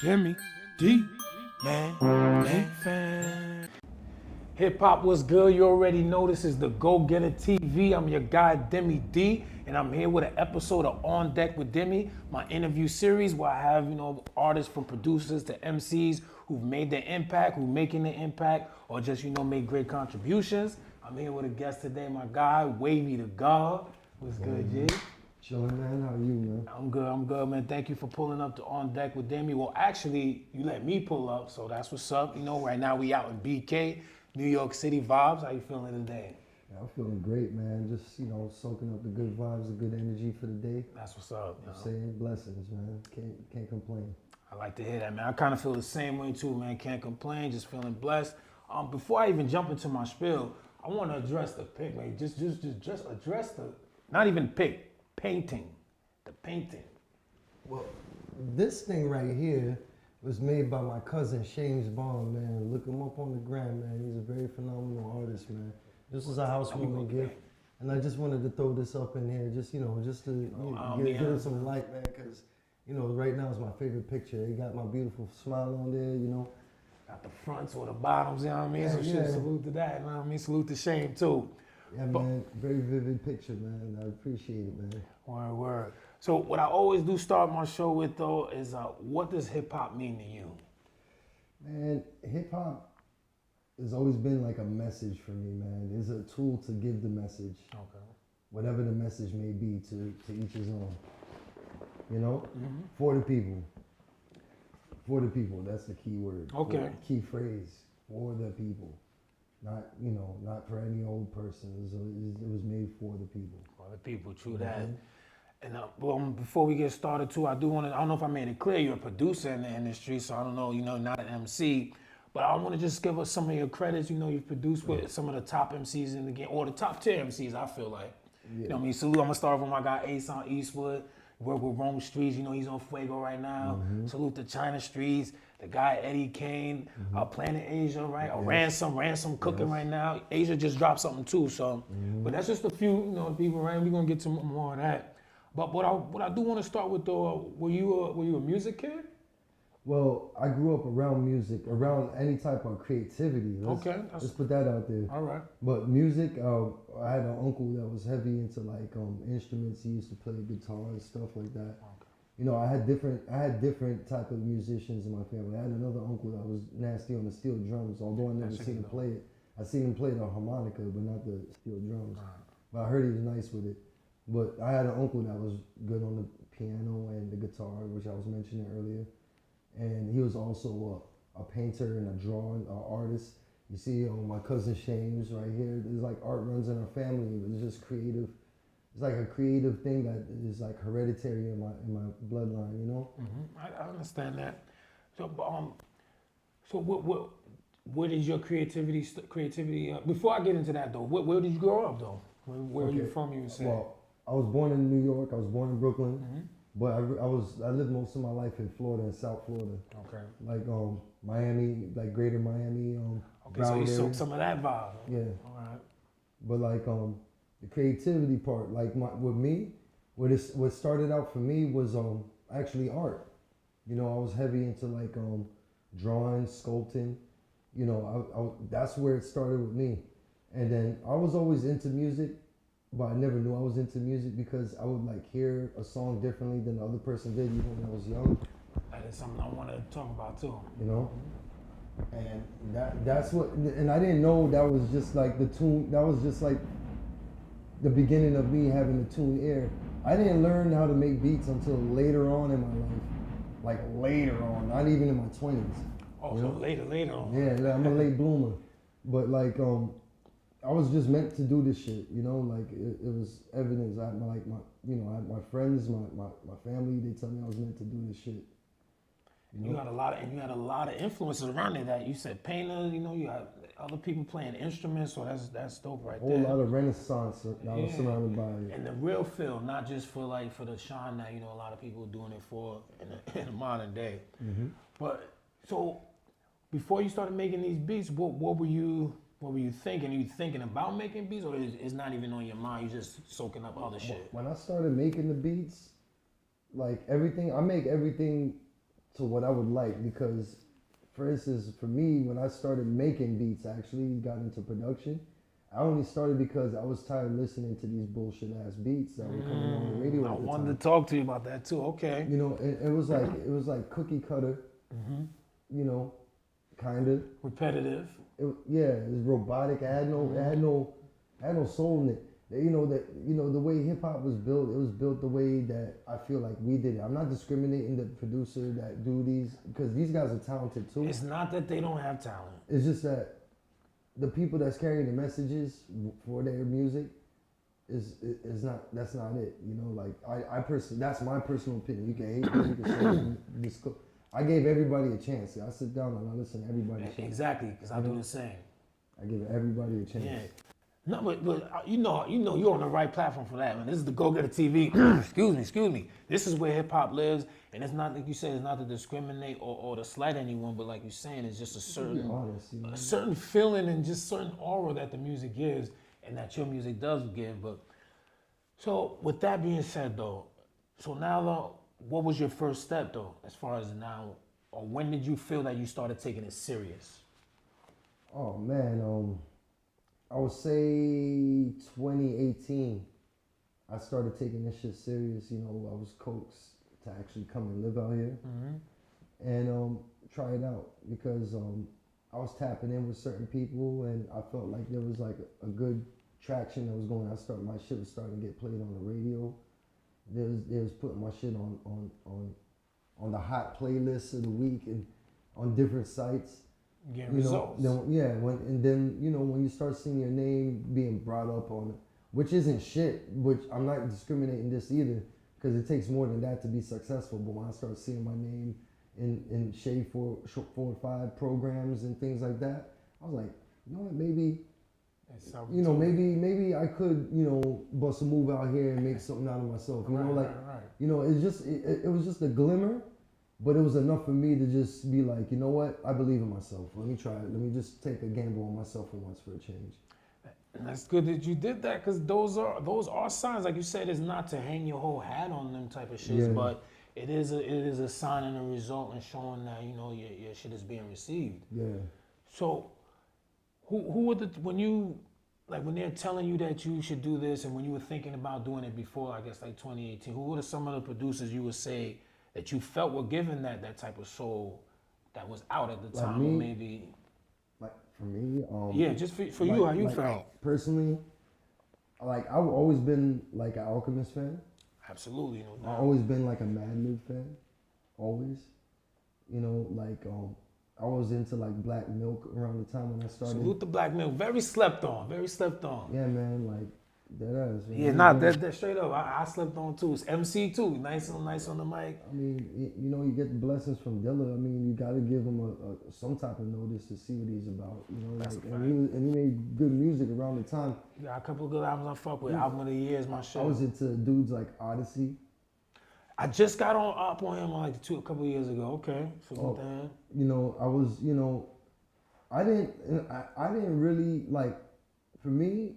Deme D, man. Hip hop was good. You already know this is the Go Getter TV. I'm your guy Deme D, and I'm here with an episode of On Deck with Deme, my interview series where I have artists from producers to MCs who've made their impact, who're making the impact, or just made great contributions. I'm here with a guest today, my guy Wavy Da Ghawd. What's good, G? Chillin', man. How are you, man? I'm good, man. Thank you for pulling up to On Deck with Deme. Well, actually, you let me pull up, so that's what's up. Right now we out in BK, New York City vibes. How you feeling today? Yeah, I'm feeling great, man. Just, soaking up the good vibes, the good energy for the day. That's what's up. I'm saying blessings, man. Can't complain. I like to hear that, man. I kind of feel the same way too, man. Can't complain, just feeling blessed. Before I even jump into my spiel, I want to address the pic, man. Just address the, not even pic, painting. The painting. Well, this thing right here was made by my cousin Shames Bond, man. Look him up on the gram, man. He's a very phenomenal artist, man. This was a housewarming gift, and I just wanted to throw this up in here, just to give it some light, man, because right now is my favorite picture. It got my beautiful smile on there, Got the fronts or the bottoms, you know what I mean? Yeah, so shit, salute to that, you know what I mean? Salute to Shame too. Yeah, man, very vivid picture, man. I appreciate it, man. Word. So what I always do start my show with though is what does hip hop mean to you? Man, hip hop has always been like a message for me, man. It's a tool to give the message. Okay. Whatever the message may be, to each his own. For the people. For the people, that's the key word. Okay. Key phrase. For the people. Not for any old person. It was made for the people. For the people, true that. And before we get started too, I don't know if I made it clear, you're a producer in the industry, so I don't know, not an MC, but I want to just give us some of your credits. You've produced with some of the top MCs in the game, or the top tier MCs, I feel like. Yeah. Salute, I'm going to start with my guy Asun Eastwood. Work with Rome Streetz, he's on Fuego right now. Mm-hmm. Salute to China Streets, the guy Eddie Kane, Planet Asia, right? Yes. Ransom cooking right now. Asia just dropped something too, so. But that's just a few, people, right? We're gonna get to more of that. But what I do want to start with though, were you a music kid? Well, I grew up around music, around any type of creativity. Let's put that out there. All right. But music, I had an uncle that was heavy into like instruments. He used to play guitar and stuff like that. Okay. I had different type of musicians in my family. I had another uncle that was nasty on the steel drums, although I never seen him play it. I seen him play the harmonica, but not the steel drums. But I heard he was nice with it. But I had an uncle that was good on the piano and the guitar, which I was mentioning earlier. And he was also a painter and a drawing artist. You see my cousin Shames right here. There's like art runs in our family. It's just creative. It's like a creative thing that is like hereditary in my bloodline, I understand that. So, where did your creativity? Before I get into that though, where did you grow up though? Where are you from? You say? Well, I was born in New York. I was born in Brooklyn. But I lived most of my life in Florida, in South Florida. Okay. Like Miami, like Greater Miami. Okay, so you soaked some of that vibe. Yeah. All right. But like the creativity part, like with me, what started out for me was actually art. I was heavy into like drawing, sculpting. That's where it started with me. And then I was always into music. But I never knew I was into music because I would like hear a song differently than the other person did, even when I was young. That is something I want to talk about too. And that's what, and I didn't know that was just like the tune. That was just like the beginning of me having the tune ear. I didn't learn how to make beats until later on in my life, like later on, not even in my 20s. Oh, so later on. Yeah, I'm a late bloomer, but like I was just meant to do this shit, like it was evidence. I had my friends, my family, they tell me I was meant to do this shit. You had a lot of influences around it. That you said painters, you had other people playing instruments, so that's dope right there. A whole lot of renaissance that I was surrounded by. And the real feel, not just for the shine that a lot of people are doing it for in the modern day. But so before you started making these beats, what were you thinking? Are you thinking about making beats, or it's not even on your mind? You're just soaking up other shit. When I started making the beats, like everything, I make everything to what I would like, because for instance, for me, when I started making beats, I actually got into production. I only started because I was tired of listening to these bullshit ass beats that were coming on the radio I at the wanted time. to talk to you about that too. Okay. You know, it was like cookie cutter. You know, kind of Repetitive. yeah. It was robotic. I had no soul in it. The way hip hop was built. It was built the way that I feel like we did it. I'm not discriminating the producer that do these, because these guys are talented too. It's not that they don't have talent. It's just that the people that's carrying the messages for their music is that's not it. You know, like I personally, that's my personal opinion. You can hate me, you can say this. I gave everybody a chance. I sit down and I listen to everybody. Exactly, because I do the same. I give everybody a chance. Yeah. No, but you know you're on the right platform for that, man. This is the Go Getter TV. excuse me. This is where hip hop lives, and it's not like you said. It's not to discriminate or to slight anyone, but like you're saying, it's just a certain feeling and just certain aura that the music gives, and that your music does give. But so with that being said, though, so now though, what was your first step though, as far as now, or when did you feel that you started taking it serious? Oh man, I would say 2018, I started taking this shit serious. You know, I was coaxed to actually come and live out here and try it out, because I was tapping in with certain people and I felt like there was like a good traction that was going. My shit was starting to get played on the radio. They was putting my shit on the hot playlists of the week and on different sites. Getting results. When you start seeing your name being brought up on, which isn't shit, which I'm not discriminating this either, because it takes more than that to be successful. But when I start seeing my name in Shade 4 or 5 programs and things like that, I was like, you know what, maybe I could, bust a move out here and make something out of myself. It was just a glimmer. But it was enough for me to just be like, you know what? I believe in myself. Let me try it. Let me just take a gamble on myself for once for a change. And that's good that you did that, because those are signs. Like you said, it's not to hang your whole hat on them type of shits, but it is a sign and a result and showing that your shit is being received. Yeah. So, who were when they're telling you that you should do this, and when you were thinking about doing it before, I guess like 2018, who were some of the producers you would say that you felt were given that type of soul that was out at the time, or maybe? Like for me, just for you, how you felt personally. Like I've always been like an Alchemist fan. Absolutely, no doubt. I've always been like a Mad Lib fan, always. I was into like Black Milk around the time when I started. Salute the Black Milk, very slept on. Yeah, man, like. That is. Yeah, that straight up. I slept on too. It's MC too. Nice on the mic. I mean, you get the blessings from Dilla. I mean, you got to give him some type of notice to see what he's about. And he made good music around the time. Yeah, a couple of good albums I fuck with. Album of the year is my shit. I was into dudes like Odyssey. I just got up on him like a couple of years ago. Okay, so I didn't really like. For me,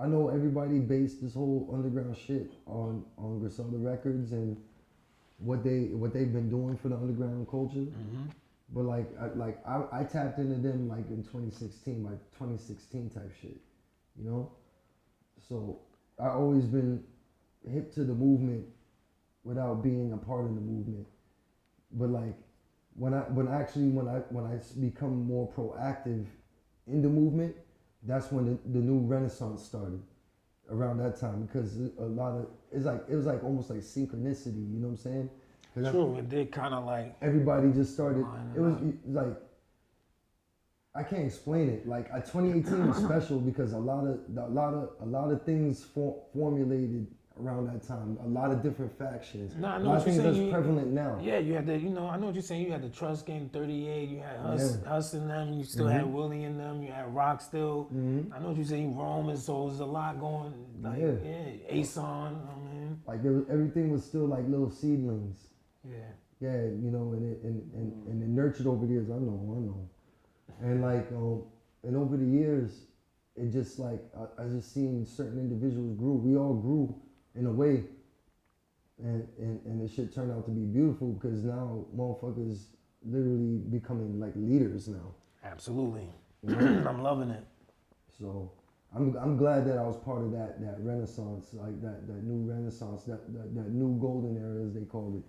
I know everybody based this whole underground shit on Griselda Records and what they've been doing for the underground culture. But I tapped into them like in 2016, like 2016 type shit, So I always been hip to the movement without being a part of the movement. But like when I become more proactive in the movement, that's when the new renaissance started around that time, because it was like almost like synchronicity, you know what I'm saying? True, it did kind of like everybody just started. It was like I can't explain it. Like 2018 was special because a lot of things formulated around that time. A lot of different factions. Nah, I know a lot what of things you're saying. That's prevalent now. Yeah, you had the, I know what you're saying. You had the Trust Gang 38, you had Hus in them, you still had Willie in them, you had Rock still. I know what you're saying, Rome, and so there's a lot going, like, Asun, Like everything was still like little seedlings. Yeah. Yeah, and it nurtured over the years, I know. And like, and over the years, it just like, I just seen certain individuals grew. We all grew in a way. and the shit turned out to be beautiful because now motherfuckers literally becoming like leaders now. Absolutely. You know? I'm loving it. So I'm glad that I was part of that renaissance, like that new renaissance, that new golden era as they called it.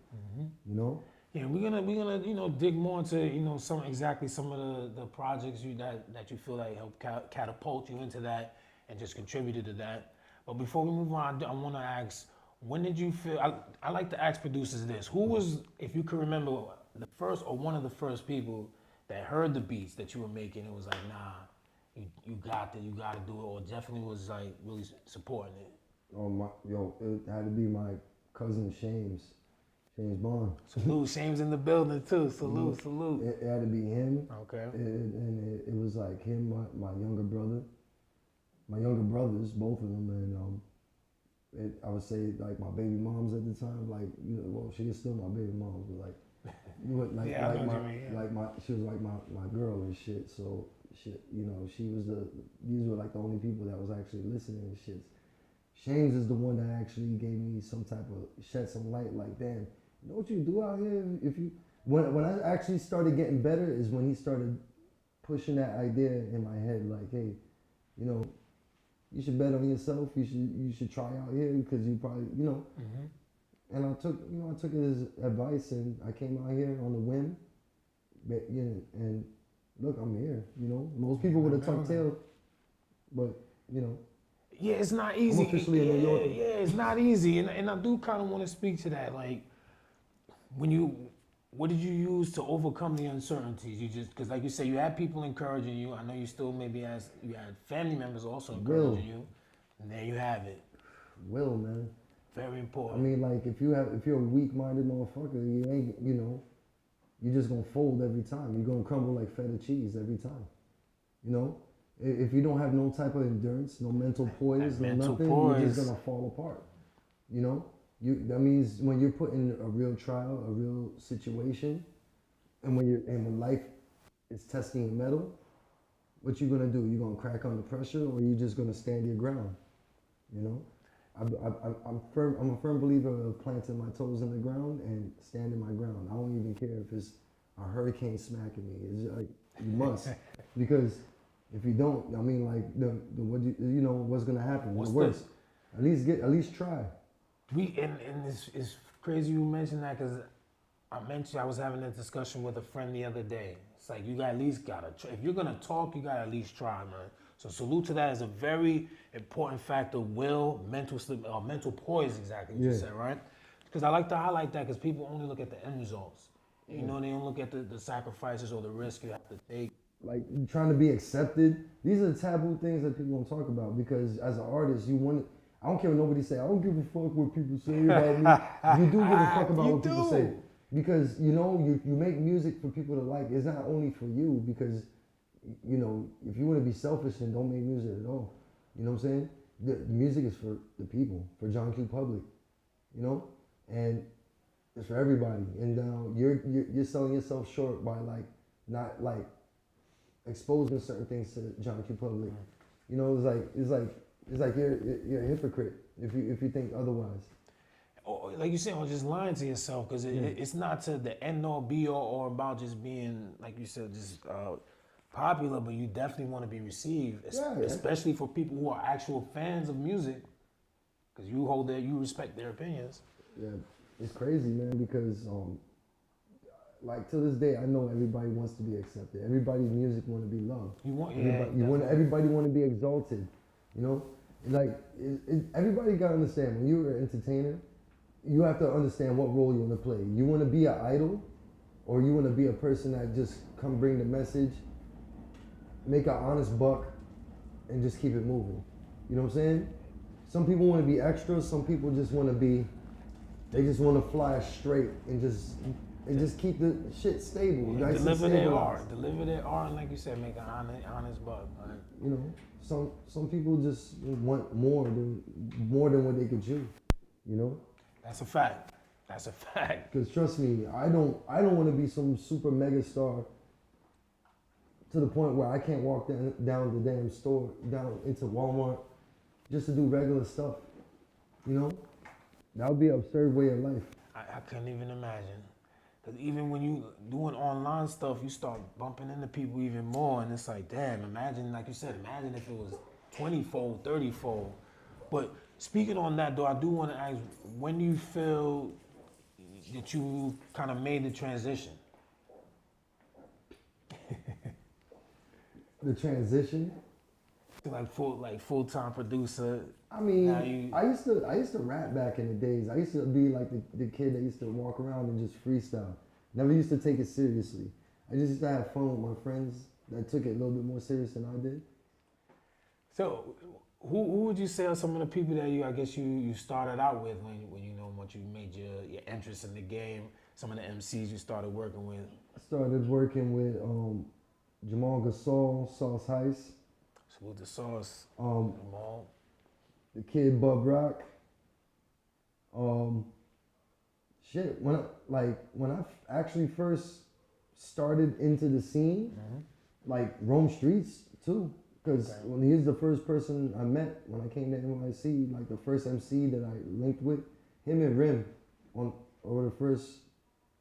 You know? Yeah, we're gonna dig more into some of the projects that you feel like help catapult you into that and just contributed to that. But before we move on, I want to ask, when did you feel? I like to ask producers this: who was, if you can remember, the first or one of the first people that heard the beats that you were making? It was like, nah, you got to do it, or definitely was like really supporting it. Oh it had to be my cousin James Bond. Salute, Shame's in the building too. Salute. It had to be him. Okay. And it was like him, my younger brother, my younger brothers, both of them, and I would say like my baby moms at the time, like well, she is still my baby mom, but like she was like my girl and shit. So shit, she was these were like the only people that was actually listening and shit. Shames is the one that actually gave me some type of shed some light, like damn. You know what you do out here? When I actually started getting better is when he started pushing that idea in my head, like, hey, you should bet on yourself. You should try out here because you probably, And I took his advice and I came out here on a whim. But, and look, I'm here. Most people would have tucked tail, but Yeah, it's not easy. I'm officially a New Yorker. Yeah, it's not easy, and I do kind of want to speak to that, like. What did you use to overcome the uncertainties? Because like you said, you had people encouraging you. I know you still maybe you had family members also encouraging you. And there you have it. Will, man. Very important. I mean, like if you're a weak-minded motherfucker, you ain't, you're just gonna fold every time. You're gonna crumble like feta cheese every time. If you don't have no type of endurance, no mental poise, nothing, you're just gonna fall apart. That means when you're put in a real trial, a real situation, and when life is testing your metal, what you gonna do? You gonna crack under pressure, or you just gonna stand your ground? I'm a firm believer of planting my toes in the ground and standing my ground. I don't even care if it's a hurricane smacking me. It's like you must, because if you don't, I mean, like what's gonna happen? What's worse? At least try. And it's crazy you mentioned that because I was having a discussion with a friend the other day. It's like you at least gotta try. If you're gonna talk, you gotta at least try, man. So salute to that is a very important factor. Will, mental poise, exactly what you said, right? Because I like to highlight that because people only look at the end results. They don't look at the sacrifices or the risk you have to take. Like trying to be accepted. These are taboo things that people don't talk about because as an artist, I don't care what nobody say. I don't give a fuck what people say about me. You do give a fuck about what people say. Because, you make music for people to like. It's not only for you because, if you want to be selfish, then don't make music at all. You know what I'm saying? The music is for the people, for John Q. Public, and it's for everybody. And now you're selling yourself short by not exposing certain things to John Q. Public. It's like you're a hypocrite if you think otherwise. Or like you said, or just lying to yourself because it's not to the end all be all or about just being, like you said, just popular, but you definitely want to be received, especially for people who are actual fans of music because you respect their opinions. Yeah, it's crazy, man, because like to this day, I know everybody wants to be accepted. Everybody's music want to be loved. Everybody want to be exalted. Everybody got to understand when you're an entertainer, you have to understand what role you want to play. You want to be an idol, or you want to be a person that just come bring the message, make an honest buck, and just keep it moving. You know what I'm saying? Some people want to be extras. Some people just want to fly straight and just keep the shit stable. Yeah, deliver their art, and like you said, make an honest buck. Right? Some people just want more than what they could chew. That's a fact. Because trust me, I don't want to be some super mega star to the point where I can't walk down the damn store, down into Walmart, just to do regular stuff. That would be an absurd way of life. I couldn't even imagine. Because even when you doing online stuff, you start bumping into people even more. And it's like, damn, imagine, like you said, imagine if it was 20-fold, 30-fold. But speaking on that, though, I do want to ask, when do you feel that you kind of made the transition? The transition? Like full-time producer. I mean, I used to rap back in the days. I used to be like the kid that used to walk around and just freestyle. Never used to take it seriously. I just used to have fun with my friends that took it a little bit more serious than I did. So, who would you say are some of the people that you started out with once you made your entrance in the game? Some of the MCs you started working with. I started working with Jamal Gasol, Sauce Heist. Salute the Sauce. Jamal. The Kid Bub Rock. When I actually first started into the scene, like Rome Streetz too, because when he was the first person I met when I came to NYC, like the first MC that I linked with, him and Rim were the first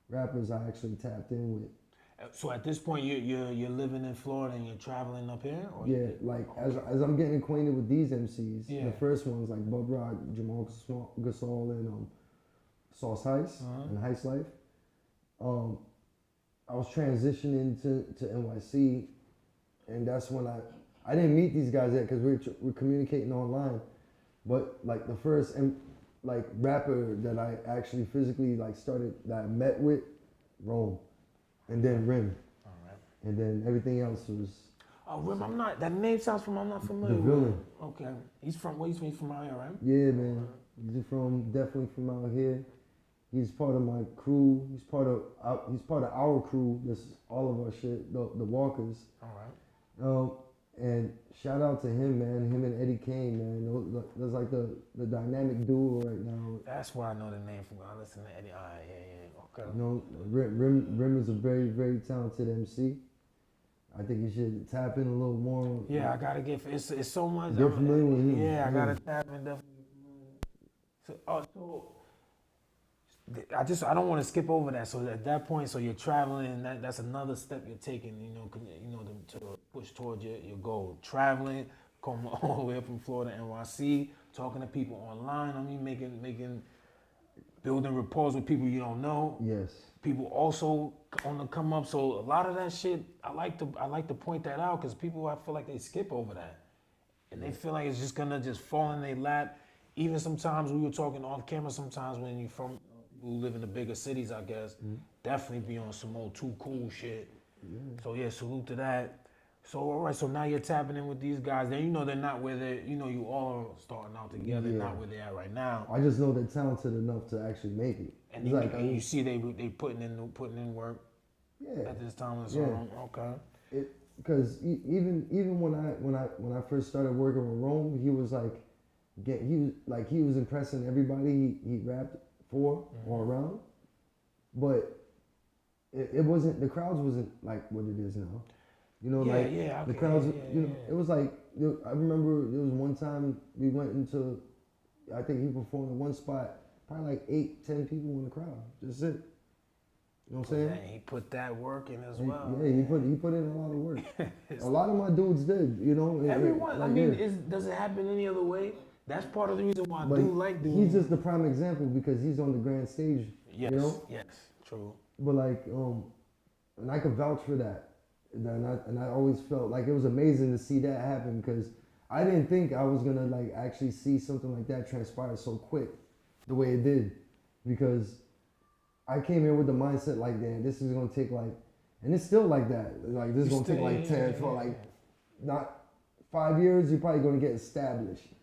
rappers I actually tapped in with. So at this point, you're living in Florida and you're traveling up here? Or as I'm getting acquainted with these MCs, the first ones like Bub Rock, Jamal Gasol, and Sauce Heist and Heist Life. I was transitioning to NYC, and that's when I didn't meet these guys yet because we're communicating online. But like the first rapper that I actually physically started that I met with, Rome. And then Rim. All right. And then everything else was. Oh, Rim, that name sounds I'm not familiar the with. Villain. Okay. He's from out here, right? Yeah, man. He's definitely from out here. He's part of my crew. He's part of our crew. That's all of our shit, the Walkers. All right. And shout out to him, man. Him and Eddie Kane, man. That's like the dynamic duo right now. That's where I know the name from. I listen to Eddie. Yeah. Okay. You know, Rim is a very, very talented MC. I think you should tap in a little more. Yeah, I gotta get. It's so much. You're familiar with him. Yeah, I gotta tap in definitely. I don't want to skip over that. So at that point, so you're traveling, and that's another step you're taking. To push towards your goal. Traveling, coming all the way up from Florida, NYC, talking to people online. I mean, building rapport with people you don't know. Yes. People also on the come up. So a lot of that shit, I like to point that out because people, I feel like they skip over that, and they feel like it's just gonna just fall in their lap. Even sometimes we were talking off camera. Sometimes when you from who live in the bigger cities, I guess, definitely be on some old too cool shit. Yeah. So yeah, salute to that. So all right, so now you're tapping in with these guys. Then they're not where they, you all starting out together, not where they're at right now. I just know they're talented enough to actually make it. And you see they putting in work. Yeah. At this time of the song. Okay. Because even when I first started working with Rome, he was he was impressing everybody he rapped for or around, but it wasn't, the crowds wasn't like what it is now. The crowds, it was like, I remember there was one time we went into, I think he performed in one spot, probably like 8-10 people in the crowd, just it. You know what I'm saying? He put that work in as well. Yeah, he put in a lot of work. A lot of my dudes did, Everyone, does it happen any other way? That's part of the reason why I do like doing. He's just the prime example because he's on the grand stage. Yes, yes, true. But and I could vouch for that. And I always felt like it was amazing to see that happen because I didn't think I was gonna actually see something like that transpire so quick, the way it did, because I came here with the mindset damn, this is gonna take and it's still like that. This is gonna take 10 for not 5 years. You're probably gonna get established.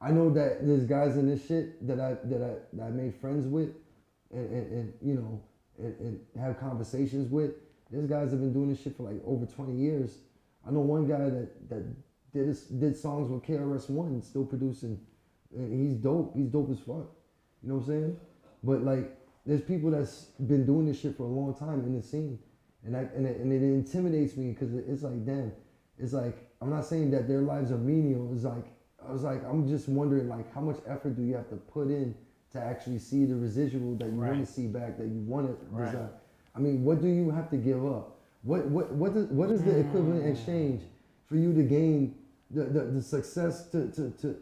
I know that there's guys in this shit that I made friends with, and have conversations with. There's guys that have been doing this shit for over 20 years. I know one guy that did songs with KRS-One and still producing. And he's dope. He's dope as fuck. You know what I'm saying? But there's people that's been doing this shit for a long time in the scene, and it intimidates me because it's damn. It's I'm not saying that their lives are menial. It's I'm just wondering how much effort do you have to put in to actually see the residual that you want Right. to see back, that you want to Right. design. I mean, what do you have to give up? What is the equivalent exchange for you to gain the success to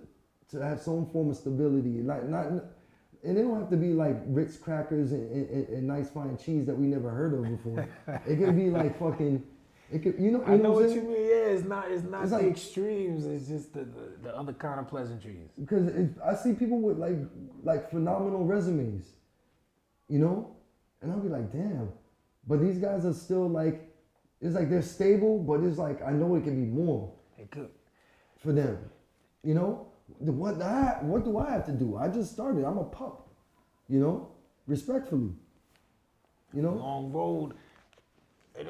have some form of stability? Like not, and it don't have to be like Ritz crackers and nice fine cheese that we never heard of before. It could be like fucking. It could, you know. I know what what I'm you saying? mean. Yeah, it's not It's the like- extremes. It's just the other kind of pleasantries. Because I see people with like phenomenal resumes, you know, and I'll be like, damn. But these guys are still like, it's like they're stable, but it's like I know it can be more It could. for them, you know. What do I have to do? I just started. I'm a pup, you know, respectfully, you know. Long road.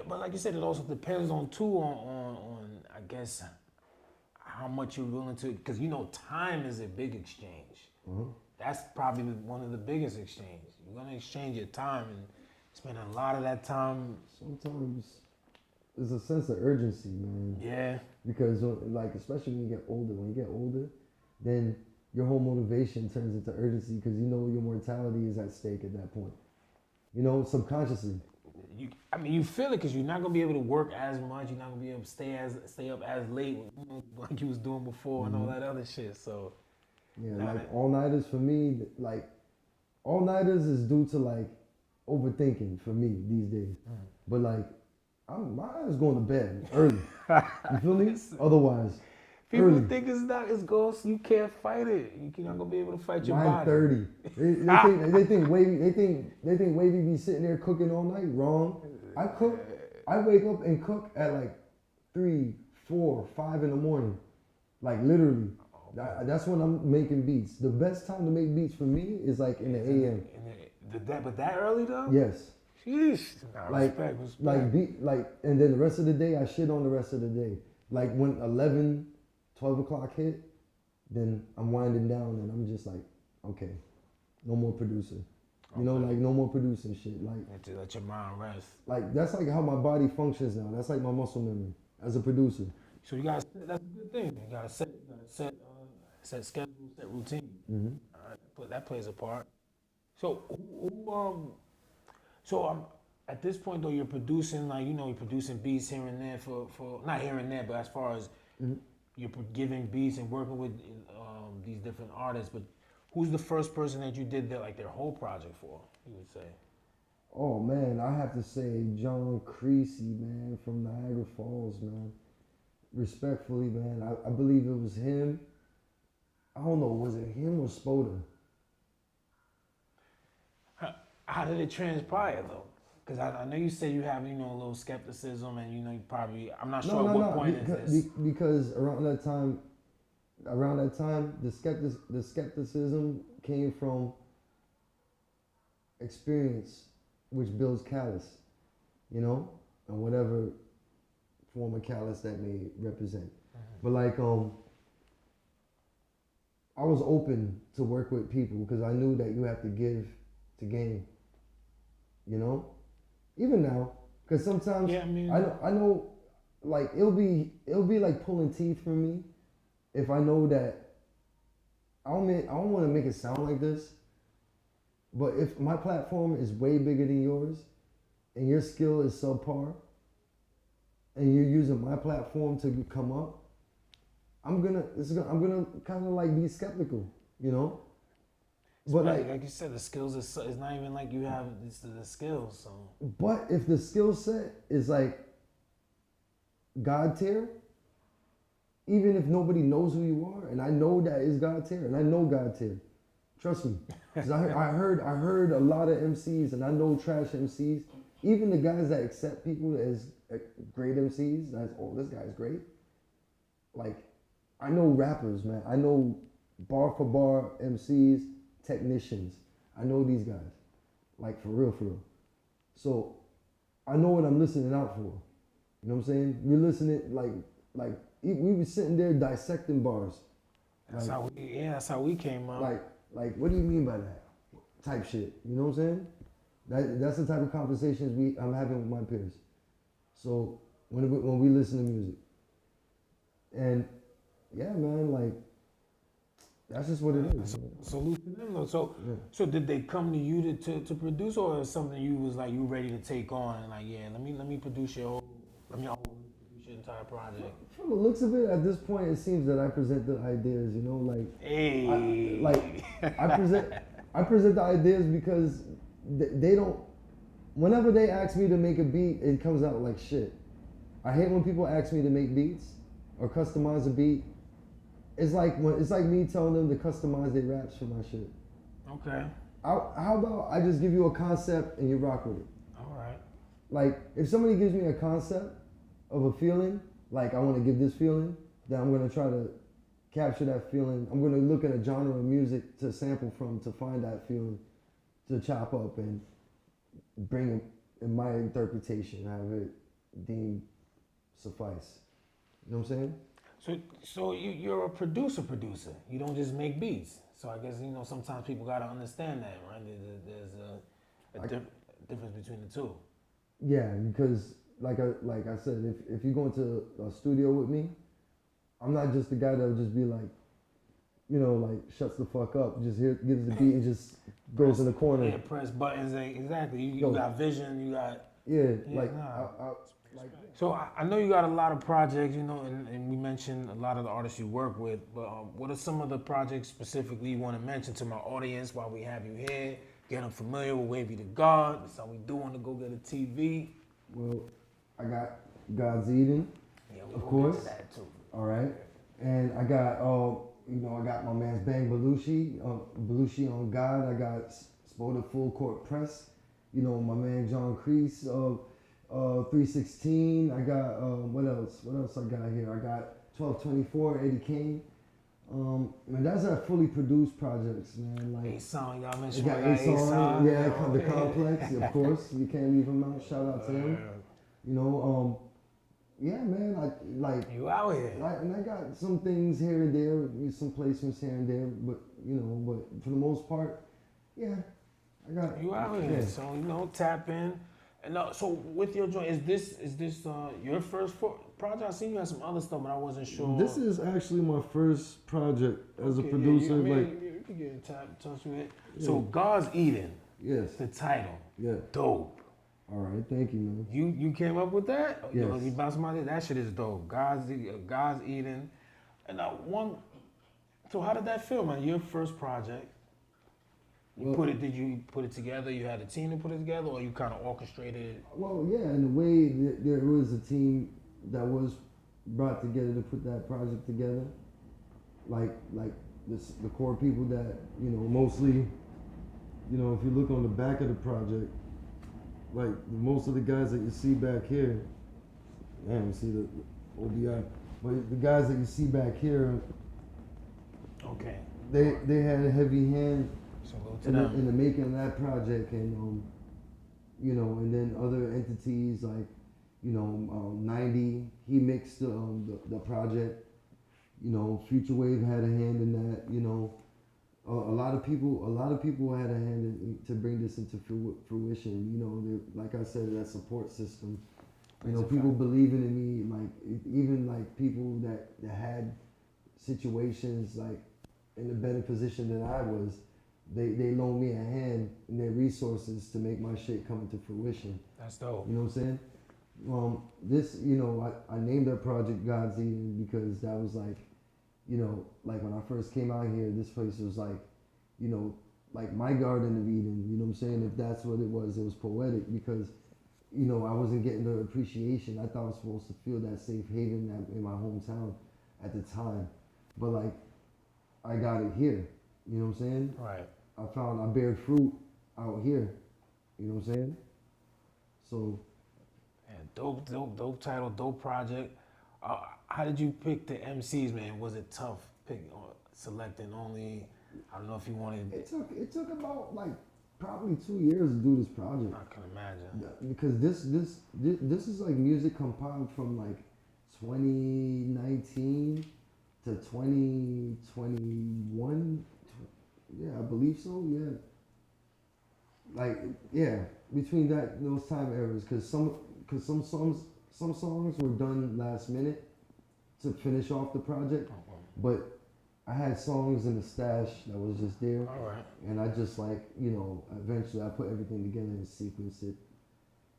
But like you said, it also depends on I guess how much you're willing to, because you know time is a big exchange. That's probably one of the biggest exchanges. You're gonna exchange your time and spend a lot of that time. Sometimes there's a sense of urgency, man. Yeah. Because like, especially when you get older, then your whole motivation turns into urgency because you know your mortality is at stake at that point. You know, subconsciously. You feel it because you're not gonna be able to work as much. You're not gonna be able to stay up as late, you know, like you was doing before and all that other shit. So yeah, like all-nighters for me, like all-nighters is due to like overthinking for me these days. But like, my eyes going to bed early. You feel me? Otherwise, people early. think it's ghost. You can't fight it. You're not gonna be able to fight your body. 9:30. They think Wavy be sitting there cooking all night. Wrong. I cook. I wake up and cook at like 3, 4, 5 in the morning. Like literally. That's when I'm making beats. The best time to make beats for me is like in the AM. But that early though? Yes. Sheesh. Nah, respect. And then the rest of the day, I shit on the rest of the day. Like when 11, 12 o'clock hit, then I'm winding down and I'm just like, okay, no more producer. You know, like no more producing shit. Like to let your mind rest. Like that's like how my body functions now. That's like my muscle memory as a producer. So you guys, that's a good thing. You gotta set schedule, set routine. But that plays a part. So at this point though, you're producing you're producing beats here and there for not here and there, but as far as you're giving beats and working with these different artists. But who's the first person that you did their whole project for? You would say. Oh man, I have to say John Creasy, man, from Niagara Falls, man. Respectfully, man, I believe it was him. I don't know, was it him or Spoda? How did it transpire though? Because I know you said you have a little skepticism, and you probably, I'm not sure at what point is this. Because around that time, the skepticism came from experience, which builds callous, and whatever form of callous that may represent. But like, I was open to work with people because I knew that you have to give to gain. Even now, because sometimes I know, like it'll be like pulling teeth for me if I know that I don't want to make it sound like this, but if my platform is way bigger than yours and your skill is subpar and you're using my platform to come up, I'm gonna kind of like be skeptical, But like you said, the skills it's not even like you have the skills. So. But if the skill set is like God tier, even if nobody knows who you are, and I know that is God tier, and I know God tier, trust me, because I heard a lot of MCs, and I know trash MCs, even the guys that accept people as great MCs. This guy's great. Like, I know rappers, man. I know bar for bar MCs. Technicians. I know these guys. Like for real. So I know what I'm listening out for. You know what I'm saying? We're listening like we were sitting there dissecting bars. That's how we came up. Like what do you mean by that? Type shit. You know what I'm saying? That's the type of conversations I'm having with my peers. So when we listen to music. And yeah, man, like That's just what it is. Salute to them though. So, Yeah. so did they come to you to produce, or is something you was like you ready to take on and like, yeah, let me produce your whole, let me produce your entire project. From the looks of it, at this point, it seems that I present the ideas. You know, like Hey, I present the ideas because they don't. Whenever they ask me to make a beat, it comes out like shit. I hate when people ask me to make beats or customize a beat. It's like me telling them to customize their raps for my shit. Okay. How about I just give you a concept and you rock with it? All right. Like if somebody gives me a concept of a feeling, like I want to give this feeling, then I'm gonna try to capture that feeling. I'm gonna look at a genre of music to sample from to find that feeling, to chop up and bring it in my interpretation, have it deemed suffice. You know what I'm saying? So you're a producer. You don't just make beats. So I guess sometimes people gotta understand that, right? There's a difference between the two. Yeah, because like I said, if you go into a studio with me, I'm not just the guy that'll just be like, like shuts the fuck up, just gives the beat and just goes in the corner. Yeah, press buttons. Exactly. You got vision. You got. Yeah, So I know you got a lot of projects, and we mentioned a lot of the artists you work with, but what are some of the projects specifically you want to mention to my audience while we have you here? Get them familiar with Wavy Da Ghawd. That's how we do on the Go Get a TV. Well, I got God's Eden, Yeah, of course. Get to that too. All right, and I got I got my man's Bang Belushi on God. I got Spoda Full Court Press. My man John Kreese of 316. I got what else? What else I got here? I got 1224 Eddie Kane. Man, that's our fully produced projects, man. Like Asun, y'all mentioned got Asun, yeah, the Complex, of course. You can't leave him out. Shout out to him. Yeah, man. You out here. And I got some things here and there, some placements here and there, but but for the most part, yeah, I got you out here. So tap in. And so with your joint, is this your first project? I seen you had some other stuff, but I wasn't sure. This is actually my first project as a producer. You can get in touch with it. Yeah. So God's Eden. Yes. The title. Yeah. Dope. All right, thank you, man. You came up with that? Yes. You bounced my that shit is dope. God's Eden. And so how did that feel, man? Your first project. Did you put it together? You had a team to put it together, or you kind of orchestrated it? Well, yeah, in a way, there was a team that was brought together to put that project together. Like the core people that, mostly, if you look on the back of the project, like most of the guys that you see back here, you see the OBI, but the guys that you see back here, okay, they had a heavy hand in the making of that project, and and then other entities like 90, he mixed the project. Future Wave had a hand in that. A lot of people had a hand to bring this into fruition. Like I said, that support system. People believing in me, like even like people that had situations like in a better position than I was. They loaned me a hand in their resources to make my shit come into fruition. That's dope. You know what I'm saying? I named that project God's Eden because that was like, like when I first came out here, this place was like, like my Garden of Eden. You know what I'm saying? If that's what it was poetic because, I wasn't getting the appreciation. I thought I was supposed to feel that safe haven in my hometown at the time. But like, I got it here. You know what I'm saying? Right. I bear fruit out here. You know what I'm saying? So. Yeah, dope title, dope project. How did you pick the MCs, man? Was it tough selecting only? I don't know if you wanted. It took about like probably 2 years to do this project. I can imagine. Because this is like music compiled from like 2019 to 2021. Yeah, I believe so. Yeah, between those time eras, because some songs were done last minute to finish off the project, but I had songs in the stash that was just there. All right. And I just like, you know, eventually I put everything together and sequenced it.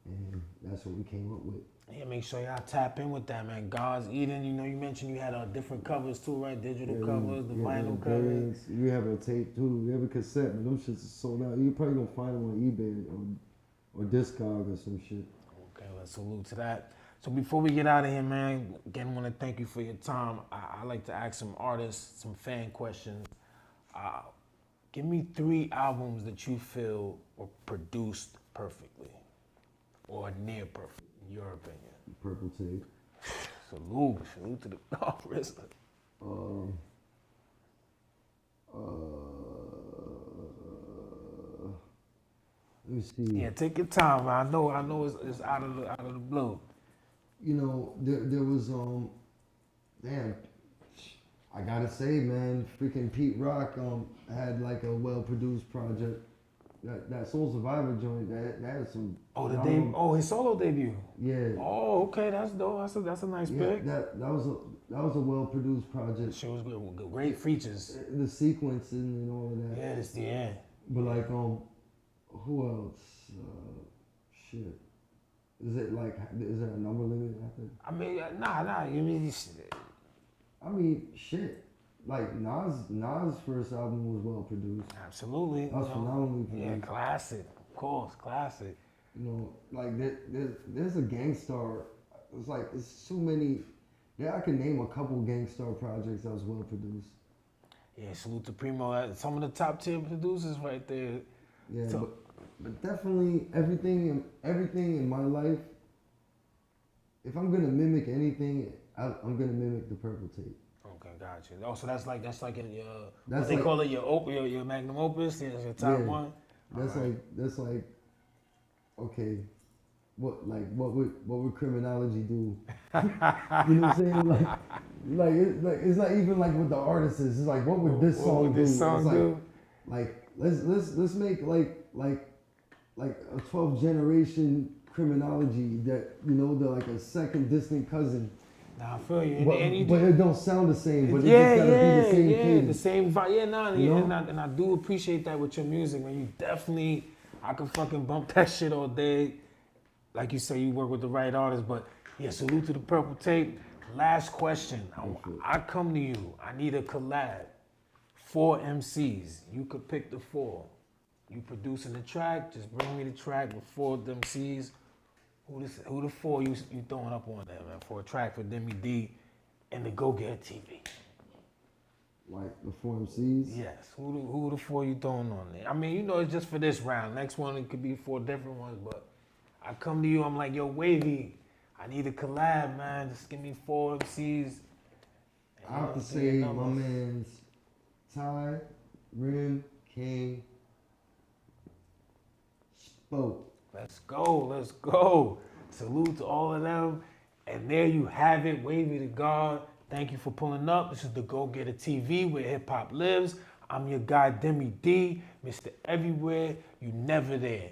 And that's what we came up with. Yeah, make sure y'all tap in with that, man. God's Eden, you know, you mentioned you had different covers too, right? Digital covers, the vinyl covers. You have a tape too. You have a cassette, but them shits are sold out. You probably gonna find them on eBay or Discog or some shit. Okay, let's salute to that. So before we get out of here, man, again, want to thank you for your time. I like to ask some artists some fan questions. Give me 3 albums that you feel were produced perfectly or near perfect, in your opinion. Purple Tape. Salute to the wrestler. Let me see. Yeah, take your time. Man. I know it's out of the blue. You know, there was damn, I gotta say, man, freaking Pete Rock had like a well produced project. That Soul Survivor joint, that had some. His solo debut. Yeah. Oh, okay, that's dope. That's a nice pick. That was a well produced project. Shit was good. Great features. The sequencing and all of that. Yeah, it's the end. But like who else? Shit. Is there a number limit? I mean, nah. You mean shit. I mean, shit. Like Nas' first album was well produced. Absolutely. That was phenomenally produced. Yeah, classic. Of course, classic. You know, like there's a Gangstar. It's too many. Yeah, I can name a couple Gangstar projects that was well produced. Yeah, salute to Primo. Some of the top tier producers right there. Yeah, but definitely everything in my life. If I'm gonna mimic anything, I'm gonna mimic the Purple Tape. Okay, gotcha. Oh, so that's like in your what they call it your magnum opus. Yeah, your top one. That's like okay, what would criminology do? You know what I'm saying? It's not even like what the artist is. It's like what would this song do? Like let's make like a 12th generation criminology that like a second distant cousin. Nah, I feel you. But it don't sound the same. But it just gotta be the same cadence. The same vibe. And I do appreciate that with your music, man. You definitely, I can fucking bump that shit all day. Like you say, you work with the right artists. But yeah, salute to the Purple Tape. Last question. I come to you. I need a collab. 4 MCs. You could pick the 4. You producing the track. Just bring me the track with 4 MCs. Who the 4 you throwing up on there, man, for a track for Deme D and the Go Get TV? Like the 4 MCs? Yes. Who the 4 you throwing on there? I mean, it's just for this round. Next one, it could be 4 different ones, but I come to you, I'm like, yo, Wavy, I need a collab, man. Just give me 4 MCs. I have to say my man's Ty, Rim, King, Spoke. Let's go. Salute to all of them. And there you have it, Wavy Da Ghawd. Thank you for pulling up. This is the Go Get a TV where hip hop lives. I'm your guy, Deme D, Mr. Everywhere. You never there.